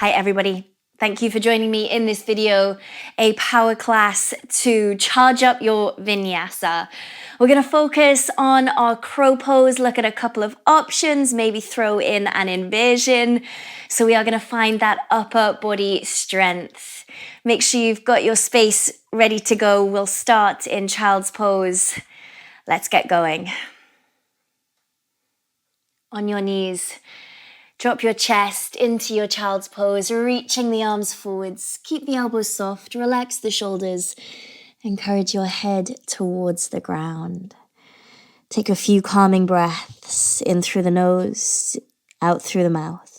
Hi everybody. Thank you for joining me in this video, a power class to charge up your vinyasa. We're going to focus on our crow pose, look at a couple of options, maybe throw in an inversion. So we are going to find that upper body strength. Make sure you've got your space ready to go. We'll start in child's pose. Let's get going. On your knees. Drop your chest into your child's pose, reaching the arms forwards. Keep the elbows soft, relax the shoulders. Encourage your head towards the ground. Take a few calming breaths in through the nose, out through the mouth.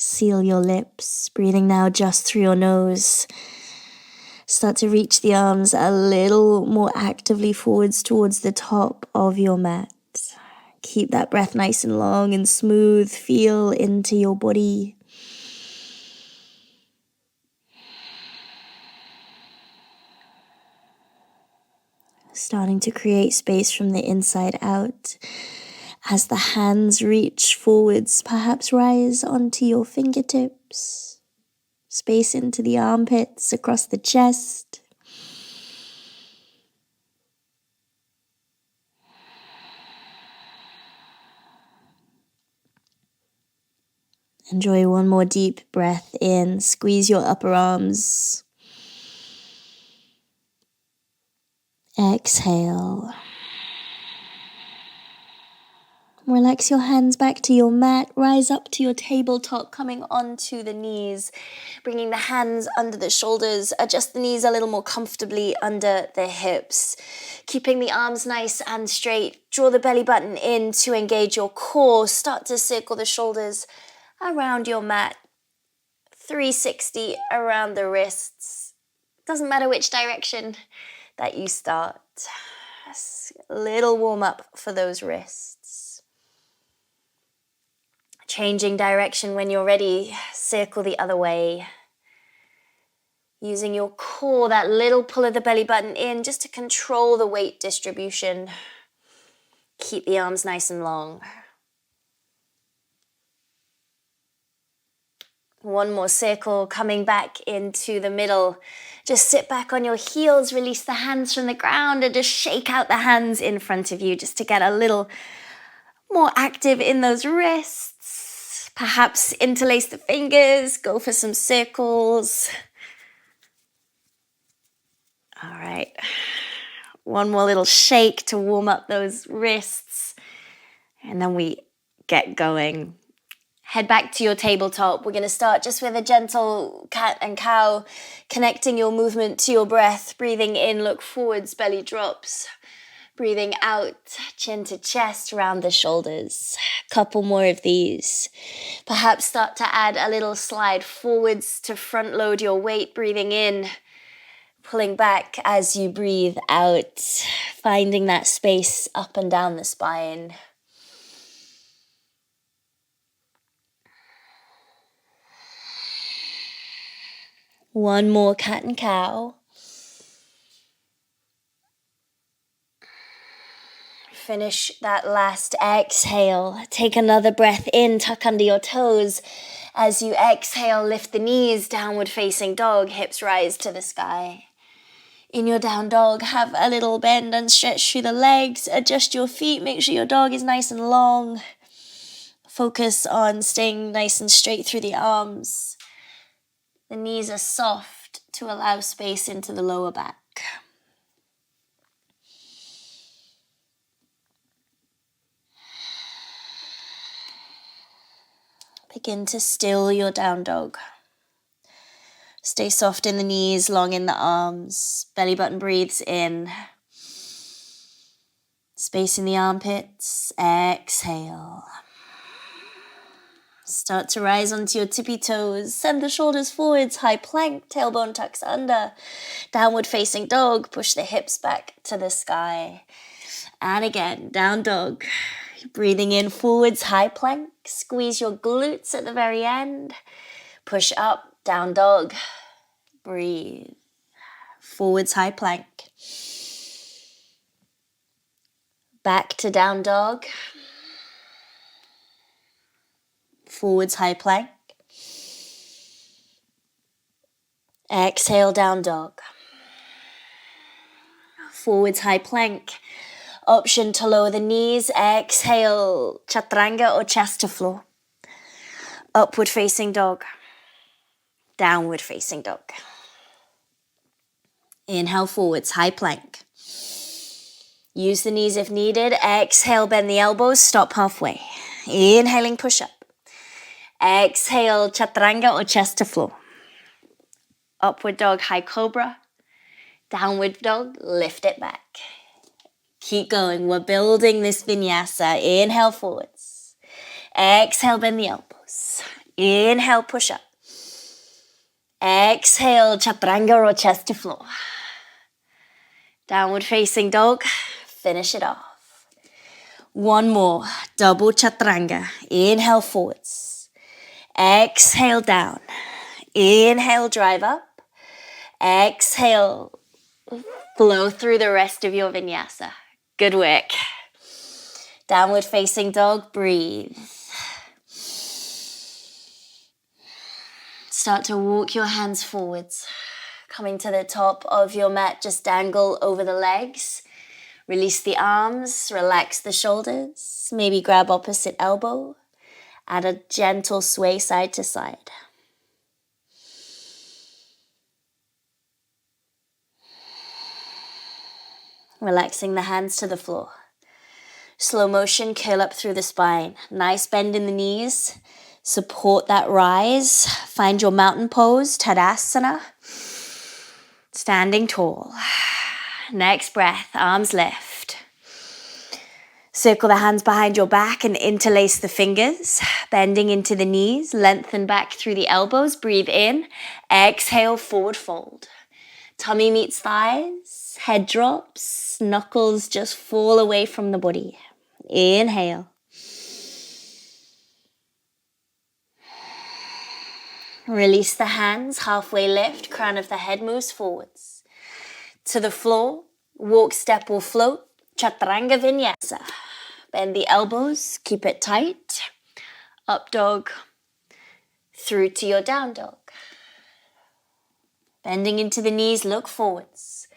Seal your lips, breathing now just through your nose. Start to reach the arms a little more actively forwards towards the top of your mat. Keep that breath nice and long and smooth. Feel into your body. Starting to create space from the inside out. As the hands reach forwards, perhaps rise onto your fingertips. Space into the armpits, across the chest. Enjoy one more deep breath in. Squeeze your upper arms. Exhale. Relax your hands back to your mat. Rise up to your tabletop, coming onto the knees. Bringing the hands under the shoulders. Adjust the knees a little more comfortably under the hips. Keeping the arms nice and straight. Draw the belly button in to engage your core. Start to circle the shoulders around your mat. 360 around the wrists. Doesn't matter which direction that you start. A little warm up for those wrists. Changing direction when you're ready, circle the other way. Using your core, that little pull of the belly button in just to control the weight distribution. Keep the arms nice and long. One more circle, coming back into the middle. Just sit back on your heels, release the hands from the ground and just shake out the hands in front of you just to get a little more active in those wrists. Perhaps interlace the fingers, go for some circles. All right. One more little shake to warm up those wrists. And then we get going. Head back to your tabletop. We're going to start just with a gentle cat and cow, connecting your movement to your breath. Breathing in, look forwards, belly drops. Breathing out, chin to chest, round the shoulders. Couple more of these. Perhaps start to add a little slide forwards to front load your weight. Breathing in, pulling back as you breathe out. Finding that space up and down the spine. One more cat and cow. Finish that last exhale. Take another breath in, tuck under your toes. As you exhale, lift the knees, downward facing dog, hips rise to the sky. In your down dog, have a little bend and stretch through the legs. Adjust your feet, make sure your dog is nice and long. Focus on staying nice and straight through the arms. The knees are soft to allow space into the lower back. Begin to still your down dog. Stay soft in the knees, long in the arms. Belly button breathes in. Space in the armpits. Exhale. Start to rise onto your tippy toes. Send the shoulders forwards, high plank, tailbone tucks under. Downward facing dog, push the hips back to the sky. And again, down dog. Breathing in forwards, high plank. Squeeze your glutes at the very end. Push up Down dog. Breathe. Forwards high plank. Back to down dog. Forwards high plank. Exhale, down dog. Forwards high plank. Option to lower the knees. Exhale, chaturanga or chest to floor. Upward facing dog. Downward facing dog. Inhale forwards, high plank. Use the knees if needed. Exhale, bend the elbows, stop halfway. Inhaling, push up. Exhale, chaturanga or chest to floor. Upward dog, high cobra. Downward dog, lift it back. Keep going. We're building this vinyasa. Inhale forwards. Exhale, bend the elbows. Inhale, push up. Exhale, chaturanga or chest to floor. Downward facing dog. Finish it off. One more. Double chaturanga. Inhale forwards. Exhale down. Inhale, drive up. Exhale, flow through the rest of your vinyasa. Good work. Downward facing dog, breathe. Start to walk your hands forwards. Coming to the top of your mat, just dangle over the legs. Release the arms, relax the shoulders. Maybe grab opposite elbow. Add a gentle sway side to side. Relaxing the hands to the floor. Slow motion, curl up through the spine. Nice bend in the knees. Support that rise. Find your mountain pose, Tadasana. Standing tall. Next breath, arms lift. Circle the hands behind your back and interlace the fingers. Bending into the knees, lengthen back through the elbows. Breathe in. Exhale, forward fold. Tummy meets thighs, head drops, knuckles just fall away from the body. Inhale. Release the hands, halfway lift, crown of the head moves forwards. To the floor, walk, step or float, chaturanga vinyasa. Bend the elbows, keep it tight. Up dog, through to your down dog. Bending into the knees, look forwards.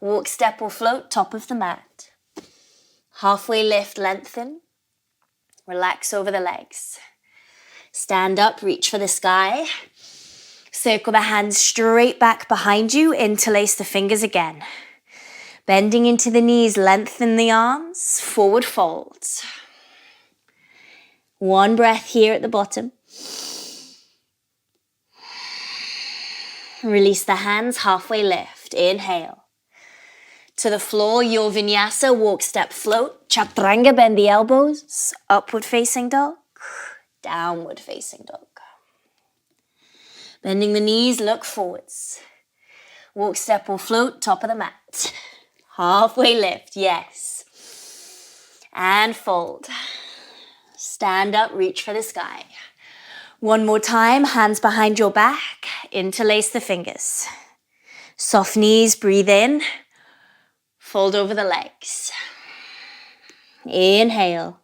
Walk, step or float, top of the mat. Halfway lift, lengthen. Relax over the legs. Stand up, reach for the sky. Circle the hands straight back behind you. Interlace the fingers again. Bending into the knees, lengthen the arms. Forward fold. One breath here at the bottom. Release the hands, halfway lift. Inhale. To the floor, your vinyasa, walk, step, float. Chaturanga, bend the elbows. Upward facing dog. Downward facing dog. Bending the knees, look forwards. Walk, step or float, top of the mat. Halfway lift, yes. And fold. Stand up, reach for the sky. One more time, hands behind your back. Interlace the fingers. Soft knees, breathe in. Fold over the legs. Inhale.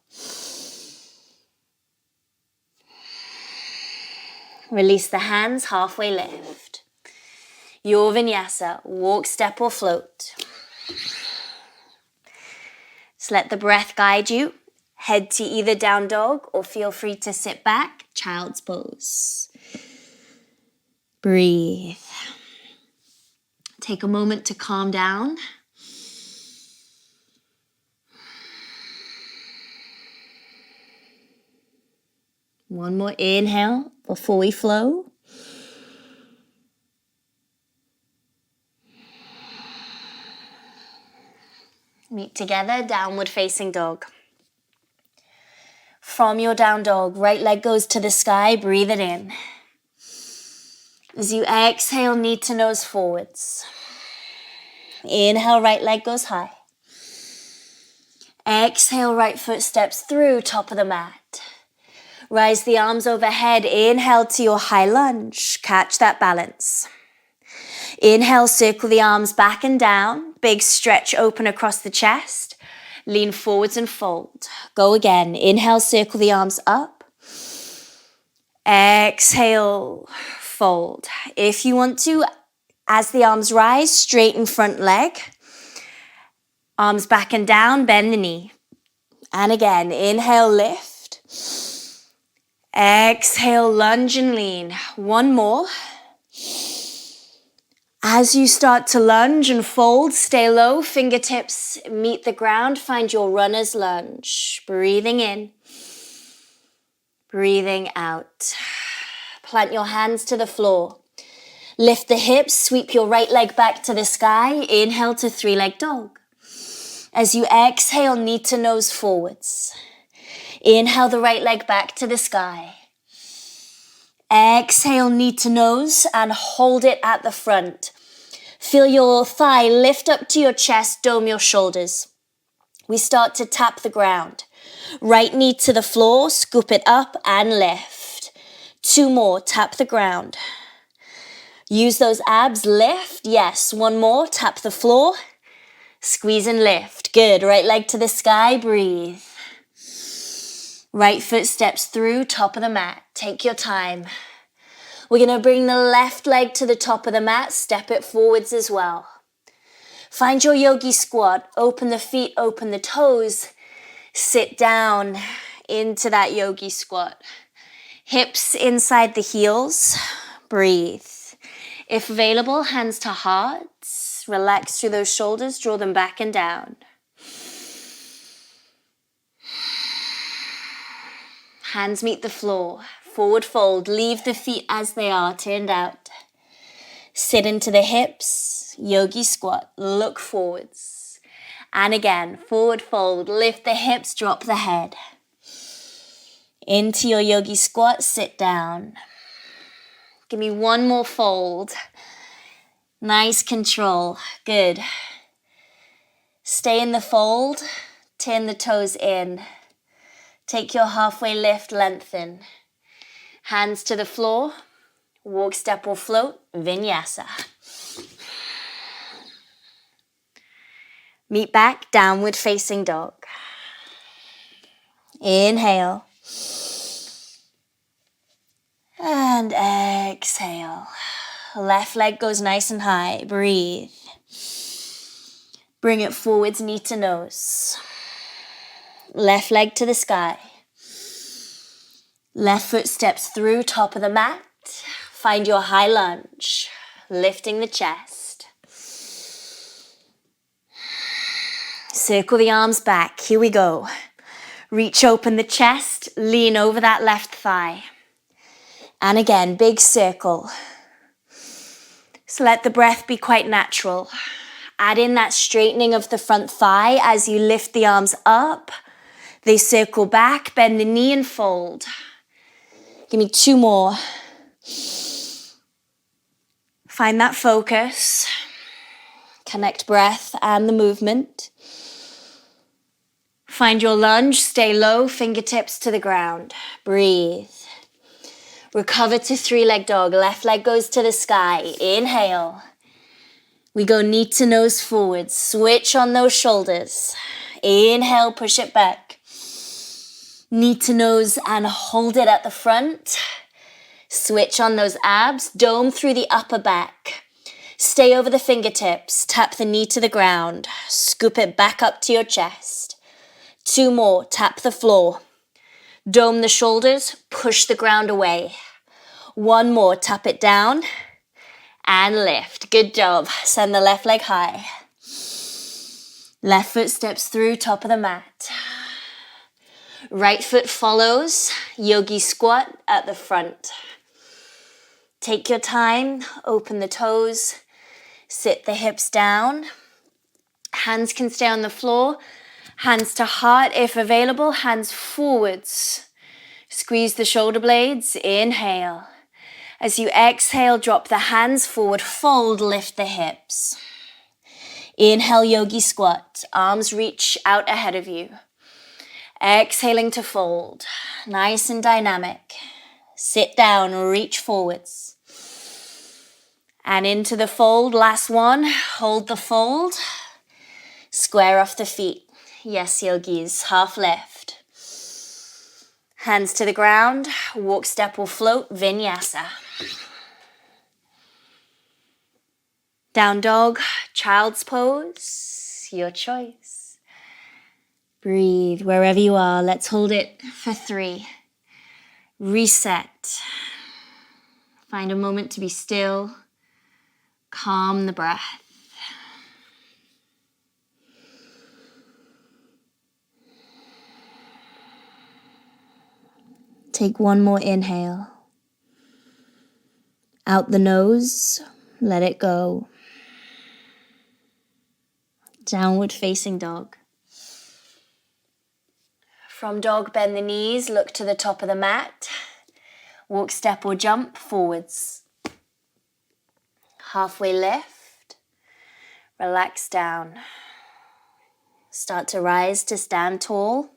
Release the hands, halfway lift. Your vinyasa, walk, step or float. Just let the breath guide you. Head to either down dog or feel free to sit back, child's pose. Breathe. Take a moment to calm down. One more inhale before we flow. Meet together, downward facing dog. From your down dog, right leg goes to the sky, breathe it in. As you exhale, knee to nose forwards. Inhale, right leg goes high. Exhale, right foot steps through, top of the mat. Rise the arms overhead. Inhale to your high lunge. Catch that balance. Inhale, circle the arms back and down. Big stretch open across the chest. Lean forwards and fold. Go again. Inhale, circle the arms up. Exhale, fold. If you want to, as the arms rise, straighten front leg. Arms back and down, bend the knee. And again, inhale, lift. Exhale, lunge and lean. One more. As you start to lunge and fold, stay low, fingertips meet the ground, find your runner's lunge. Breathing in, breathing out. Plant your hands to the floor. Lift the hips, sweep your right leg back to the sky. Inhale to three-leg dog. As you exhale, knee to nose forwards. Inhale the right leg back to the sky. Exhale, knee to nose and hold it at the front. Feel your thigh lift up to your chest, dome your shoulders. We start to tap the ground. Right knee to the floor, scoop it up and lift. Two more, tap the ground. Use those abs, lift. Yes, one more, tap the floor. Squeeze and lift. Good, right leg to the sky, breathe. Right foot steps through, top of the mat. Take your time. We're going to bring the left leg to the top of the mat, step it forwards as well. Find your yogi squat, open the feet, open the toes. Sit down into that yogi squat. Hips inside the heels, breathe. If available, hands to hearts. Relax through those shoulders, draw them back and down. Hands meet the floor. Forward fold. Leave the feet as they are, turned out. Sit into the hips. Yogi squat. Look forwards. And again, forward fold. Lift the hips, drop the head. Into your yogi squat, sit down. Give me one more fold. Nice control. Good. Stay in the fold. Turn the toes in. Take your halfway lift, lengthen. Hands to the floor. Walk, step or float. Vinyasa. Meet back, downward facing dog. Inhale. And exhale. Left leg goes nice and high. Breathe. Bring it forwards, knee to nose. Left leg to the sky. Left foot steps through, top of the mat. Find your high lunge. Lifting the chest. Circle the arms back. Here we go. Reach open the chest. Lean over that left thigh. And again, big circle. So let the breath be quite natural. Add in that straightening of the front thigh as you lift the arms up. They circle back, bend the knee and fold. Give me two more. Find that focus. Connect breath and the movement. Find your lunge, stay low, fingertips to the ground. Breathe. Recover to three-leg dog. Left leg goes to the sky. Inhale. We go knee to nose forward. Switch on those shoulders. Inhale, push it back. Knee to nose and hold it at the front. Switch on those abs. Dome through the upper back. Stay over the fingertips. Tap the knee to the ground. Scoop it back up to your chest. Two more. Tap the floor. Dome the shoulders. Push the ground away. One more. Tap it down. And lift. Good job. Send the left leg high. Left foot steps through, top of the mat. Right foot follows. Yogi squat at the front. Take your time. Open the toes. Sit the hips down. Hands can stay on the floor. Hands to heart if available. Hands forwards. Squeeze the shoulder blades. Inhale. As you exhale, drop the hands forward. Fold, lift the hips. Inhale, yogi squat. Arms reach out ahead of you. Exhaling to fold. Nice and dynamic. Sit down, reach forwards. And into the fold, last one. Hold the fold. Square off the feet. Yes, yogis, half lift. Hands to the ground, walk, step or float, vinyasa. Down dog, child's pose, your choice. Breathe wherever you are. Let's hold it for 3. Reset. Find a moment to be still. Calm the breath. Take one more inhale. Out the nose, let it go. Downward facing dog. From dog, bend the knees, look to the top of the mat. Walk, step or jump forwards. Halfway lift. Relax down. Start to rise to stand tall.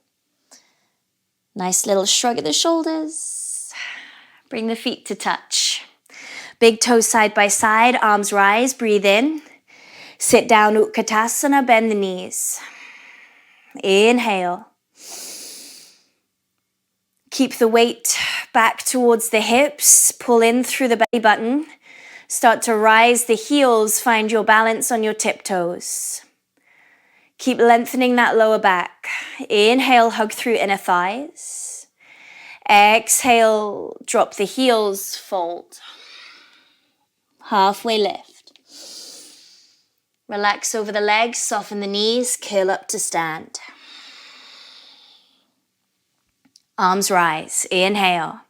Nice little shrug of the shoulders. Bring the feet to touch. Big toes side by side, arms rise, breathe in. Sit down, Utkatasana, bend the knees. Inhale. Keep the weight back towards the hips. Pull in through the belly button. Start to rise the heels. Find your balance on your tiptoes. Keep lengthening that lower back. Inhale, hug through inner thighs. Exhale, drop the heels, fold. Halfway lift. Relax over the legs, soften the knees, curl up to stand. Arms rise, inhale.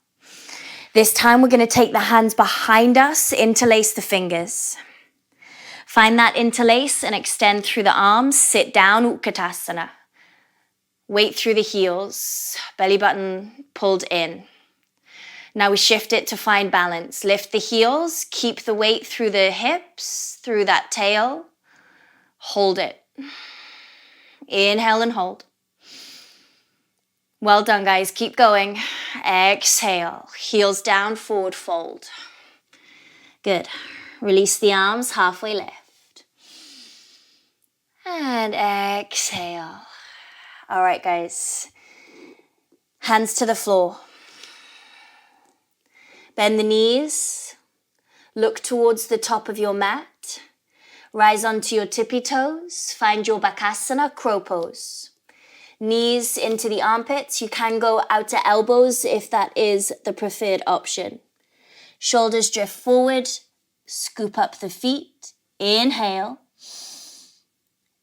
This time we're going to take the hands behind us, interlace the fingers. Find that interlace and extend through the arms. Sit down, Utkatasana. Weight through the heels, belly button pulled in. Now we shift it to find balance. Lift the heels, keep the weight through the hips, through that tail. Hold it. Inhale and hold. Well done, guys. Keep going. Exhale. Heels down, forward fold. Good. Release the arms, halfway lift. And exhale. All right, guys. Hands to the floor. Bend the knees. Look towards the top of your mat. Rise onto your tippy toes. Find your Bakasana Crow pose. Knees into the armpits. You can go out to elbows if that is the preferred option. Shoulders drift forward. Scoop up the feet. Inhale.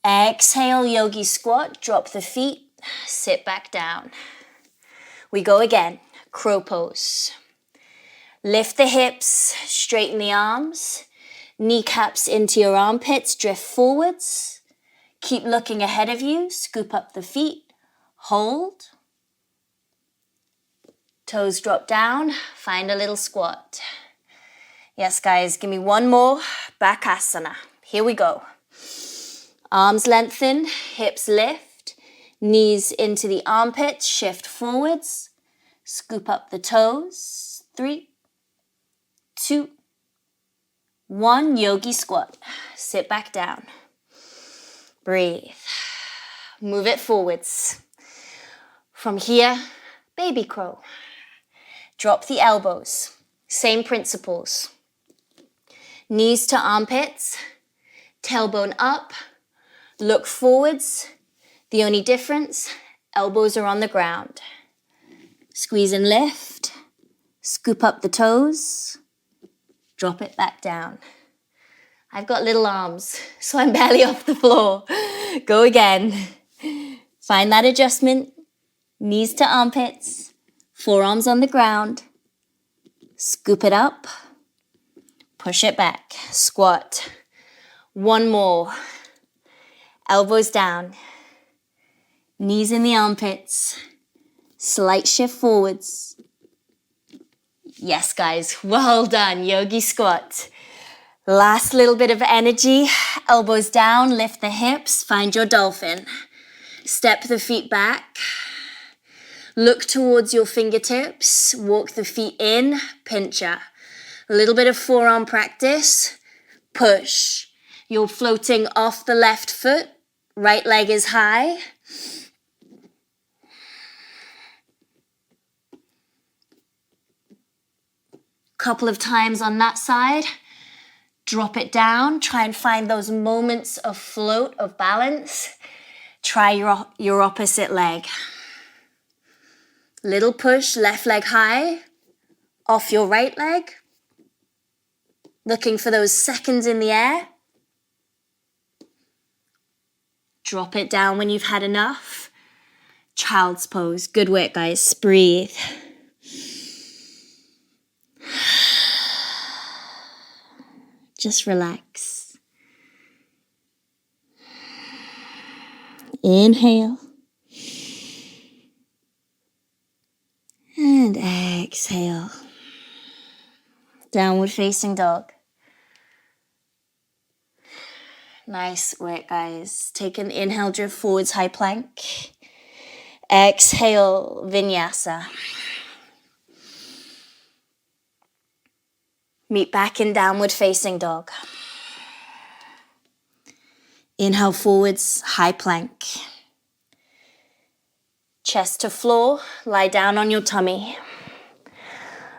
Exhale, yogi squat. Drop the feet. Sit back down. We go again. Crow pose. Lift the hips. Straighten the arms. Kneecaps into your armpits. Drift forwards. Keep looking ahead of you. Scoop up the feet. Hold. Toes drop down. Find a little squat. Yes, guys, give me one more. Bakasana. Here we go. Arms lengthen, hips lift, knees into the armpits, shift forwards, scoop up the toes. 3, 2, 1, yogi squat. Sit back down. Breathe. Move it forwards. From here, baby crow. Drop the elbows. Same principles. Knees to armpits, tailbone up, look forwards. The only difference, elbows are on the ground. Squeeze and lift, scoop up the toes, drop it back down. I've got little arms, so I'm barely off the floor. Go again. Find that adjustment. Knees to armpits, forearms on the ground. Scoop it up. Push it back. Squat. One more. Elbows down. Knees in the armpits. Slight shift forwards. Yes, guys. Well done. Yogi squat. Last little bit of energy. Elbows down. Lift the hips. Find your dolphin. Step the feet back. Look towards your fingertips, walk the feet in, pincher. A little bit of forearm practice, push. You're floating off the left foot, right leg is high. Couple of times on that side. Drop it down, try and find those moments of float, of balance. Try your opposite leg. Little push, left leg high, off your right leg. Looking for those seconds in the air. Drop it down when you've had enough. Child's pose. Good work, guys. Breathe. Just relax. Inhale. And exhale. Downward facing dog. Nice work, guys. Take an inhale, drift forwards, high plank. Exhale, vinyasa. Meet back in downward facing dog. Inhale forwards, high plank. Chest to floor, lie down on your tummy.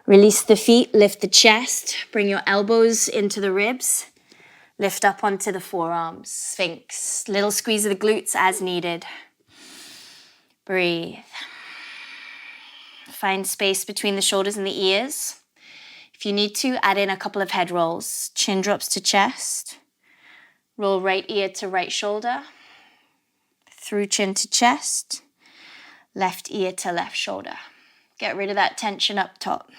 Release the feet, lift the chest, bring your elbows into the ribs. Lift up onto the forearms, Sphinx. Little squeeze of the glutes as needed. Breathe. Find space between the shoulders and the ears. If you need to, add in a couple of head rolls. Chin drops to chest. Roll right ear to right shoulder. Through chin to chest. Left ear to left shoulder. Get rid of that tension up top.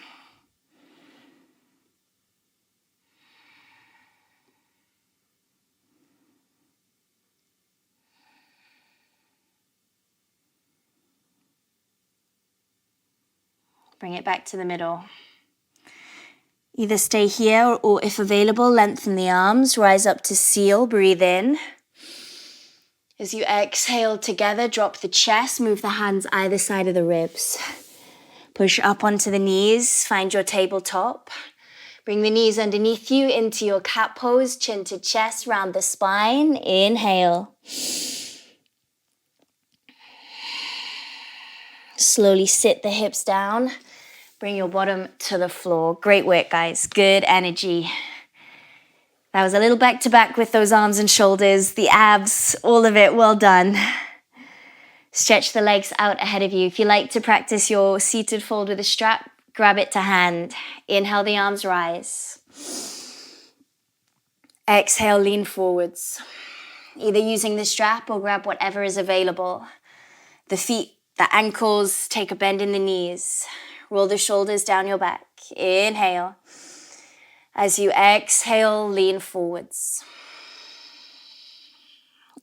Bring it back to the middle. Either stay here or, if available, lengthen the arms. Rise up to seal. Breathe in. As you exhale together, drop the chest. Move the hands either side of the ribs. Push up onto the knees. Find your tabletop. Bring the knees underneath you into your cat pose. Chin to chest, round the spine. Inhale. Slowly sit the hips down. Bring your bottom to the floor. Great work, guys. Good energy. That was a little back to back with those arms and shoulders, the abs, all of it. Well done. Stretch the legs out ahead of you. If you like to practice your seated fold with a strap, grab it to hand. Inhale, the arms rise. Exhale, lean forwards. Either using the strap or grab whatever is available. The feet, the ankles, take a bend in the knees. Roll the shoulders down your back. Inhale. As you exhale, lean forwards.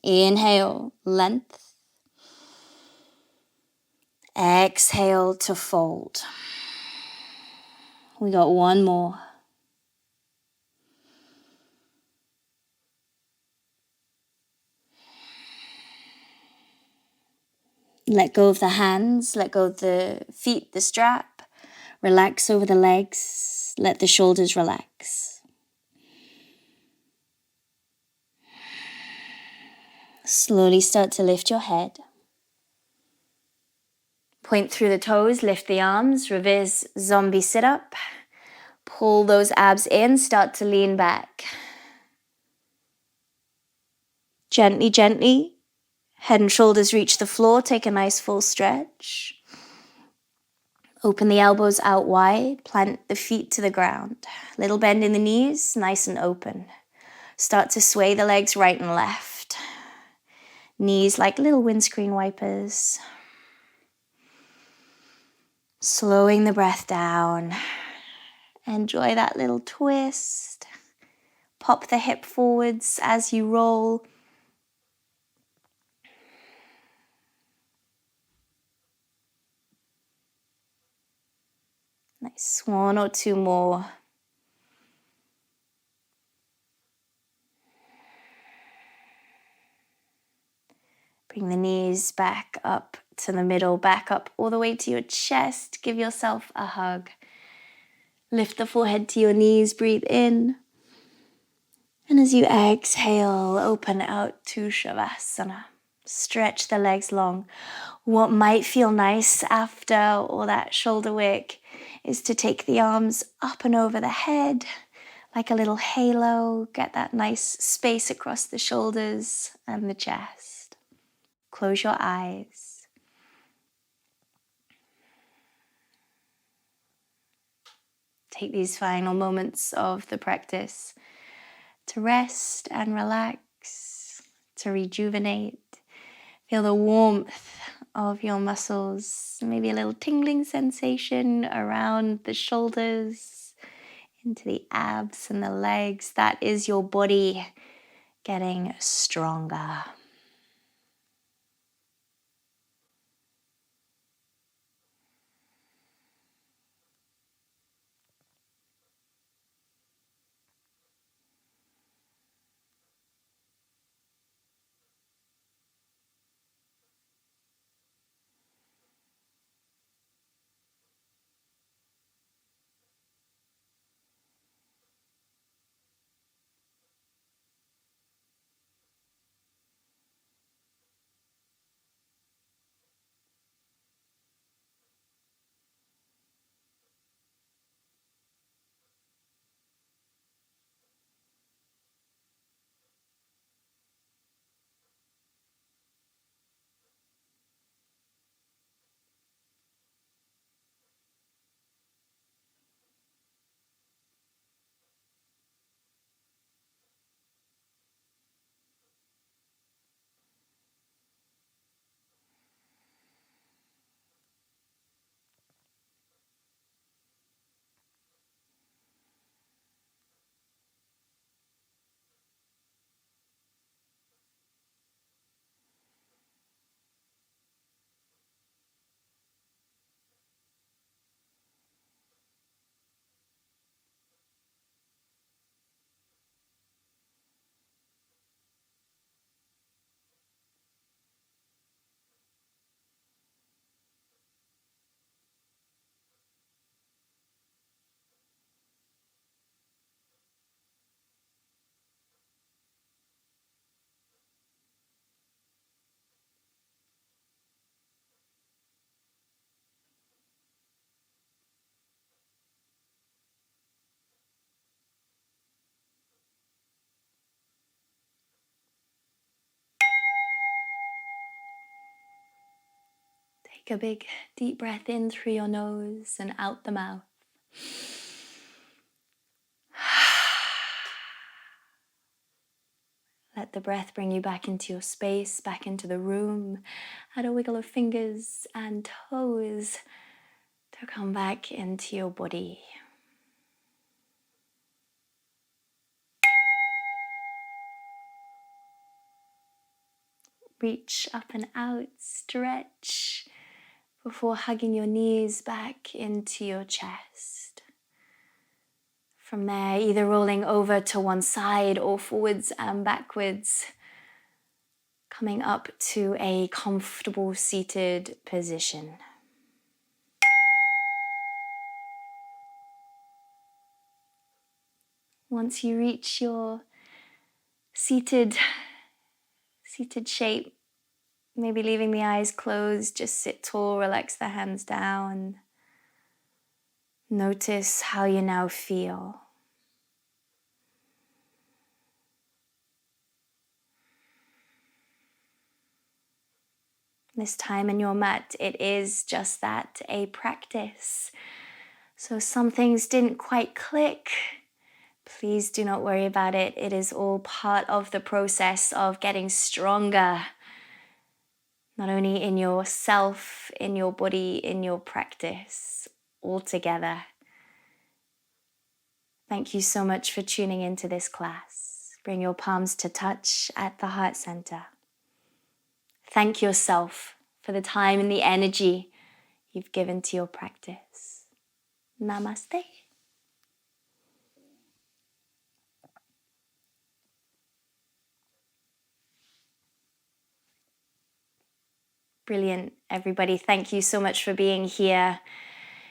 Inhale, length. Exhale to fold. We got one more. Let go of the hands, let go of the feet, the strap. Relax over the legs. Let the shoulders relax. Slowly start to lift your head. Point through the toes, lift the arms, reverse zombie sit-up. Pull those abs in, start to lean back. Gently, gently. Head and shoulders reach the floor. Take a nice full stretch. Open the elbows out wide. Plant the feet to the ground. Little bend in the knees, nice and open. Start to sway the legs right and left. Knees like little windscreen wipers. Slowing the breath down. Enjoy that little twist. Pop the hip forwards as you roll. Nice, one or two more. Bring the knees back up to the middle, back up all the way to your chest. Give yourself a hug. Lift the forehead to your knees, breathe in. And as you exhale, open out to Shavasana. Stretch the legs long. What might feel nice after all that shoulder work is to take the arms up and over the head like a little halo. Get that nice space across the shoulders and the chest. Close your eyes. Take these final moments of the practice to rest and relax, to rejuvenate. Feel the warmth of your muscles, maybe a little tingling sensation around the shoulders, into the abs and the legs. That is your body getting stronger. Take a big deep breath in through your nose and out the mouth. Let the breath bring you back into your space, back into the room. Add a wiggle of fingers and toes to come back into your body. Reach up and out, stretch before hugging your knees back into your chest. From there, either rolling over to one side or forwards and backwards, coming up to a comfortable seated position. Once you reach your seated shape, maybe leaving the eyes closed, just sit tall, relax the hands down. Notice how you now feel. This time in your mat, it is just that, a practice. So some things didn't quite click. Please do not worry about it. It is all part of the process of getting stronger. Not only in yourself, in your body, in your practice, all together. Thank you so much for tuning into this class. Bring your palms to touch at the heart center. Thank yourself for the time and the energy you've given to your practice. Namaste. Brilliant, everybody. Thank you so much for being here.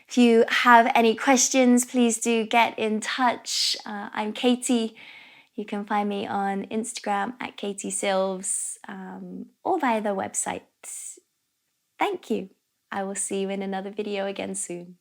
If you have any questions, please do get in touch. I'm Katie. You can find me on Instagram at KATIESILVES or via the website. Thank you. I will see you in another video again soon.